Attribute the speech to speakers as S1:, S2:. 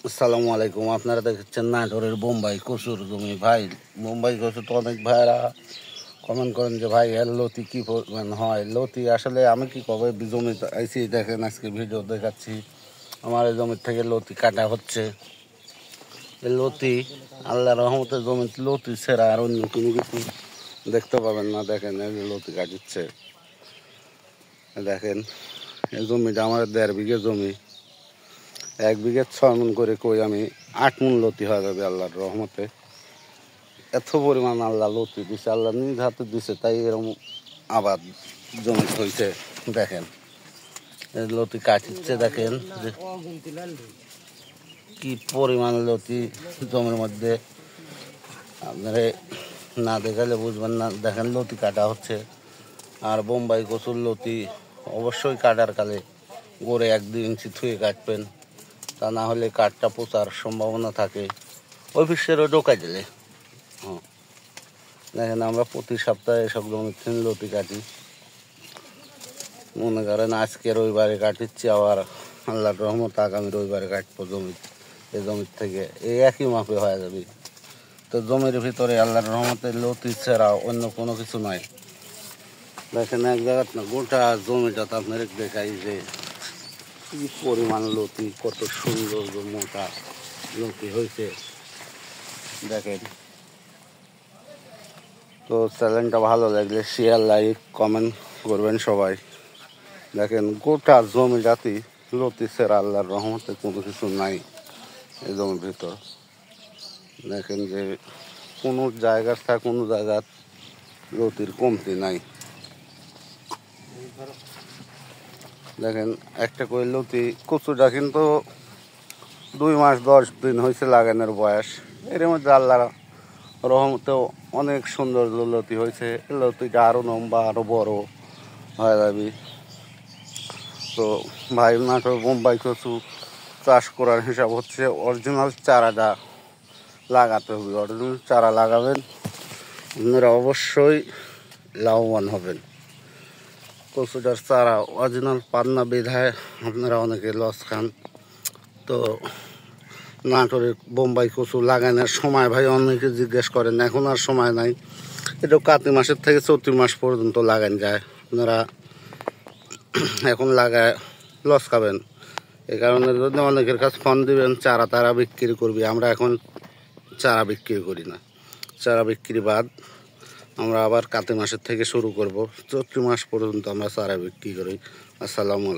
S1: আসসালামু আলাইকুম। আপনারা দেখছেন নাটোরের বোম্বাই কচুর জমি। ভাই, বোম্বাই কচু তো অনেক ভাইরা কমেন্ট করেন যে ভাই এর লতি কী পরিমাণ হয়। লতি আসলে আমি কি কবে জমি আইসি, দেখেন আজকে ভিডিও দেখাচ্ছি। আমার এই জমির থেকে লতি কাটা হচ্ছে। এই লতি আল্লাহ রহমতের জমিতে লতি ছেড়া আর অন্য কোনো কিছু দেখতে পাবেন না। দেখেন এই যে লতি কাটিচ্ছে, দেখেন এই জমিটা আমার 1.5 বিঘে জমি। 1 বিঘে 6 মণ করে কই আমি 8 মণ লতি হয়ে যাবে আল্লাহর রহমতে। এত পরিমাণ আল্লাহ লতি দিছে, আল্লাহ নিজ হাতে দিছে, তাই এরকম আবাদ জমি হয়েছে। দেখেন লতি কাটিচ্ছে, দেখেন যে কি পরিমাণ লতি জমির মধ্যে। আপনারা না দেখালে বুঝবেন না। দেখেন লতি কাটা হচ্ছে। আর বোম্বাই কচুর লতি অবশ্যই কাটার কালে গড়ে 1-2 ইঞ্চি থুয়ে কাটবেন, তা না হলে কাঠটা পচার সম্ভাবনা থাকে ওই ফিসেরও ঢোকা দিলে। দেখেন আমরা প্রতি সপ্তাহে এসব জমিতে লতি কাটি। মনে করেন আজকে রবিবারে কাটিচ্ছি, আবার আল্লাহর রহমত আগামী রবিবারে কাটবো জমি। এই জমির থেকে এই একই মাপে হয়ে যাবে। তো জমির ভিতরে আল্লাহর রহমতের লতি ছাড়া অন্য কোনো কিছু নয়। দেখেন এক জায়গাত না, গোটা জমিটাতে আপনার দেখাই যে কি পরিমাণ লতি, কত সুন্দর মোটা লতি হয়েছে। দেখেন, তো চ্যানেলটা ভালো লাগলে শেয়ার, লাইক, কমেন্ট করবেন সবাই। দেখেন গোটা জমি জাতি লতি ছাড়া আল্লাহর রহমতে কোনো কিছু নাই এই জমির ভিতর। দেখেন যে কোনো জায়গার থেকে কোনো জায়গার লতির কমতি নাই। দেখেন একটা করে লতি কচুটা কিন্তু 2 মাস 10 দিন হয়েছে লাগানোর বয়স। এর মধ্যে আল্লাহর রহমতেও অনেক সুন্দর লতি হয়েছে। লতিটা আরও লম্বা, আরও বড় হয়ে যাবে। তো ভাই, নাটোর বোম্বাই কচু চাষ করার হিসাব হচ্ছে অরিজিনাল চারাটা লাগাতে হবে। অরিজিনাল চারা লাগাবেন, আপনারা অবশ্যই লাভবান হবেন। কচুটার চারা অরিজিনাল পান্না বিধায় আপনারা অনেকে লস খান। তো নাটোরের বোম্বাই কচু লাগানোর সময় ভাই অনেকে জিজ্ঞেস করেন, এখন আর সময় নাই। এটা কার্তিক মাসের থেকে চৈত্র মাস পর্যন্ত লাগান যায়। আপনারা এখন লাগায় লস খাবেন। এই কারণে যদি অনেকের কাছে ফোন দিবেন চারা তারা বিক্রি করবি, আমরা এখন চারা বিক্রি করি না। চারা বিক্রি বাদ আমরা আবার কার্তিক মাসের থেকে শুরু করব। চৈত্র মাস পর্যন্ত আমরা চারা বিক্রি করি। আসসালামু আলাইকুম।